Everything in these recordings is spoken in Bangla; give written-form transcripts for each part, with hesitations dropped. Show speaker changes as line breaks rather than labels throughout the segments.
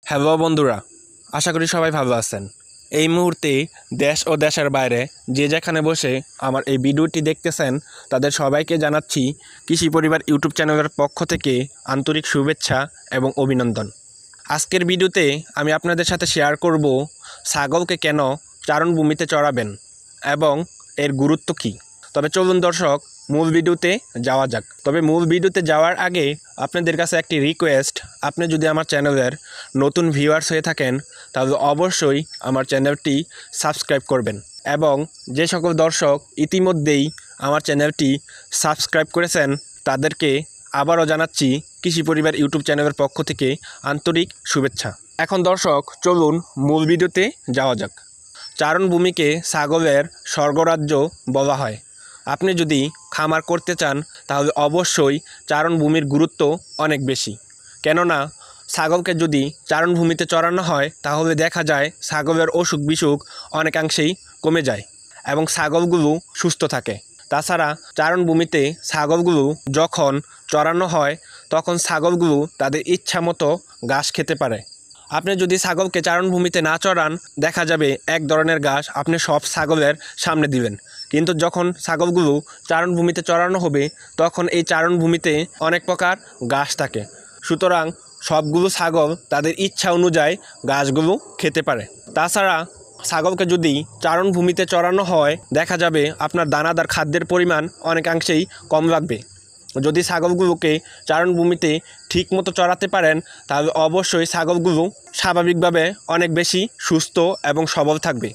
হ্যালো বন্ধুরা, আশা করি সবাই ভালো আছেন। এই মুহূর্তে দেশ ও দেশের বাইরে যে যেখানে বসে আমার এই ভিডিওটি দেখতেছেন তাদের সবাইকে জানাচ্ছি কৃষি পরিবার ইউটিউব চ্যানেলের পক্ষ থেকে আন্তরিক শুভেচ্ছা এবং অভিনন্দন। আজকের ভিডিওতে আমি আপনাদের সাথে শেয়ার করব ছাগলকে কেন চারণভূমিতে চড়াবেন এবং এর গুরুত্ব কী। তবে চলুন দর্শক মূল ভিডিওতে যাওয়া যাক। তবে মূল ভিডিওতে যাওয়ার আগে আপনাদের কাছে একটি রিকোয়েস্ট, আপনি যদি আমার চ্যানেলের নতুন ভিউয়ার্স হয়ে থাকেন তাহলে অবশ্যই আমার চ্যানেলটি সাবস্ক্রাইব করবেন এবং যে সকল দর্শক ইতিমধ্যেই আমার চ্যানেলটি সাবস্ক্রাইব করেছেন তাদেরকে আবারও জানাচ্ছি কৃষি পরিবার ইউটিউব চ্যানেলের পক্ষ থেকে আন্তরিক শুভেচ্ছা। এখন দর্শক চলুন মূল ভিডিওতে যাওয়া যাক। চারণভূমিকে ছাগলের স্বর্গরাজ্য বলা হয়। আপনি যদি খামার করতে চান তাহলে অবশ্যই চারণভূমির গুরুত্ব অনেক বেশি। কেননা ছাগলকে যদি চারণভূমিতে চড়ানো হয় তাহলে দেখা যায় ছাগলের অসুখ বিসুখ অনেকাংশেই কমে যায় এবং ছাগলগুলো সুস্থ থাকে। তাছাড়া চারণভূমিতে ছাগলগুলো যখন চড়ানো হয় তখন ছাগলগুলো তাদের ইচ্ছা মতো ঘাস খেতে পারে। আপনি যদি ছাগলকে চারণভূমিতে না চড়ান দেখা যাবে এক ধরনের ঘাস আপনি সব ছাগলের সামনে দিবেন, কিন্তু যখন ছাগলগুলো চারণভূমিতে চড়ানো হবে তখন এই চারণভূমিতে অনেক প্রকার ঘাস থাকে। সুতরাং সবগুলো ছাগল তাদের ইচ্ছা অনুযায়ী ঘাসগুলো খেতে পারে। তাছাড়া ছাগলকে যদি চারণভূমিতে চড়ানো হয় দেখা যাবে আপনার দানাদার খাদ্যের পরিমাণ অনেকাংশেই কম লাগবে। যদি ছাগলগুলোকে চারণভূমিতে ঠিকমতো চড়াতে পারেন তাহলে অবশ্যই ছাগলগুলো স্বাভাবিকভাবে অনেক বেশি সুস্থ এবং সবল থাকবে।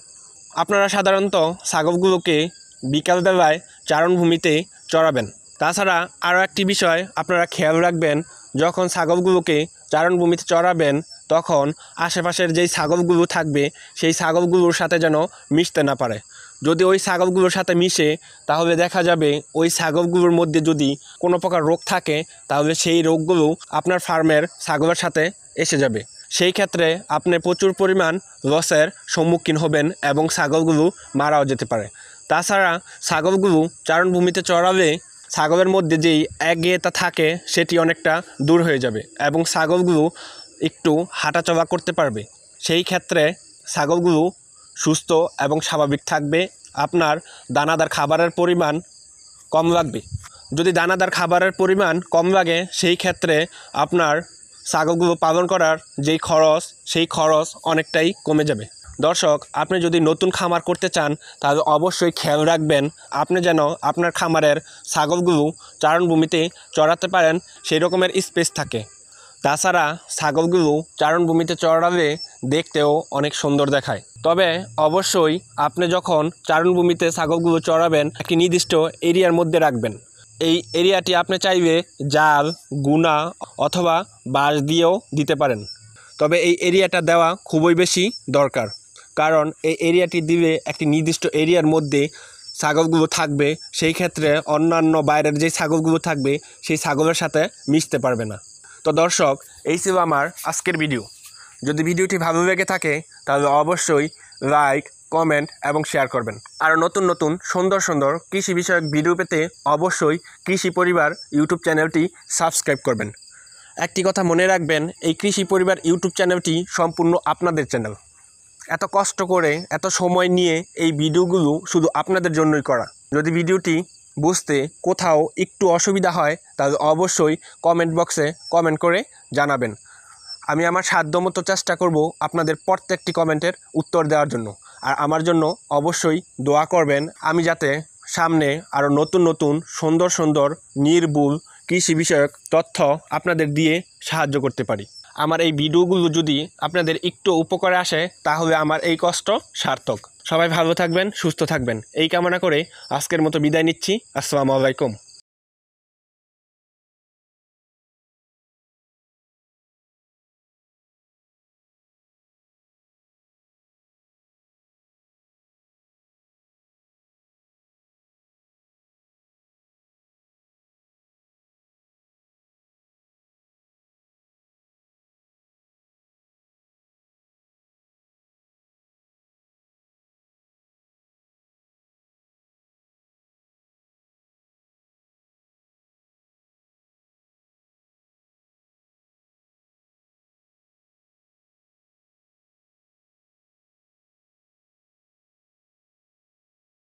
আপনারা সাধারণত ছাগলগুলোকে বিকালবেলায় চারণভূমিতে চড়াবেন। তাছাড়া আরও একটি বিষয় আপনারা খেয়াল রাখবেন, যখন ছাগলগুলোকে চারণভূমিতে চড়াবেন তখন আশেপাশের যেই ছাগলগুলো থাকবে সেই ছাগলগুলোর সাথে যেন মিশতে না পারে। যদি ওই ছাগলগুলোর সাথে মিশে তাহলে দেখা যাবে ওই ছাগলগুলোর মধ্যে যদি কোনো প্রকার রোগ থাকে তাহলে সেই রোগগুলো আপনার ফার্মের ছাগলের সাথে এসে যাবে। সেই ক্ষেত্রে আপনি প্রচুর পরিমাণ লসের সম্মুখীন হবেন এবং ছাগলগুলো মারাও যেতে পারে। তাছাড়া ছাগলগুলো চারণভূমিতে চড়ালে ছাগলের মধ্যে যেই একঘেয়েতা থাকে সেটি অনেকটা দূর হয়ে যাবে এবং ছাগলগুলো একটু হাঁটাচলা করতে পারবে। সেই ক্ষেত্রে ছাগলগুলো সুস্থ এবং স্বাভাবিক থাকবে। আপনার দানাদার খাবারের পরিমাণ কম লাগবে। যদি দানাদার খাবারের পরিমাণ কম লাগে সেই ক্ষেত্রে আপনার ছাগলগুলো পালন করার যেই খরচ সেই খরচ অনেকটাই কমে যাবে। দর্শক, আপনি যদি নতুন খামার করতে চান তাহলে অবশ্যই খেয়াল রাখবেন আপনি যেন আপনার খামারের ছাগলগুলো চারণভূমিতে চড়াতে পারেন সেই রকমের স্পেস থাকে। তাছাড়া ছাগলগুলো চারণভূমিতে চড়ালে দেখতেও অনেক সুন্দর দেখায়। তবে অবশ্যই আপনি যখন চারণভূমিতে ছাগলগুলো চড়াবেন একটি নির্দিষ্ট এরিয়ার মধ্যে রাখবেন। এই এরিয়াটি আপনি চাইলে জাল, গুনা অথবা বাঁশ দিয়েও দিতে পারেন। তবে এই এরিয়াটা দেওয়া খুবই বেশি দরকার, কারণ এই এরিয়াটি দিলে একটি নির্দিষ্ট এরিয়ার মধ্যে ছাগলগুলো থাকবে। সেই ক্ষেত্রে অন্যান্য বাইরের যে ছাগলগুলো থাকবে সেই ছাগলের সাথে মিশতে পারবে না। তো দর্শক, এই ছিল আমার আজকের ভিডিও। যদি ভিডিওটি ভালো লেগে থাকে তাহলে অবশ্যই লাইক, কমেন্ট এবং শেয়ার করবেন। আর নতুন নতুন সুন্দর সুন্দর কৃষি বিষয়ক ভিডিও পেতে অবশ্যই কৃষি পরিবার ইউটিউব চ্যানেলটি সাবস্ক্রাইব করবেন। একটি কথা মনে রাখবেন, এই কৃষি পরিবার ইউটিউব চ্যানেলটি সম্পূর্ণ আপনাদের চ্যানেল। এত কষ্ট করে এত সময় নিয়ে এই ভিডিওগুলো শুধু আপনাদের জন্যই করা। যদি ভিডিওটি বুঝতে কোথাও একটু অসুবিধা হয় তাহলে অবশ্যই কমেন্ট বক্সে কমেন্ট করে জানাবেন। আমি আমার সাধ্যমতো চেষ্টা করব আপনাদের প্রত্যেকটি কমেন্টের উত্তর দেওয়ার জন্য। আর আমার জন্য অবশ্যই দোয়া করবেন আমি যাতে সামনে আরও নতুন নতুন সুন্দর সুন্দর নির্ভুল কৃষি বিষয়ক তথ্য আপনাদের দিয়ে সাহায্য করতে পারি। আমার এই ভিডিওগুলো যদি আপনাদের একটু উপকারে আসে তাহলে আমার এই কষ্ট সার্থক। সবাই ভালো থাকবেন, সুস্থ থাকবেন এই কামনা করে আজকের মতো বিদায় নিচ্ছি। আসসালামু আলাইকুম।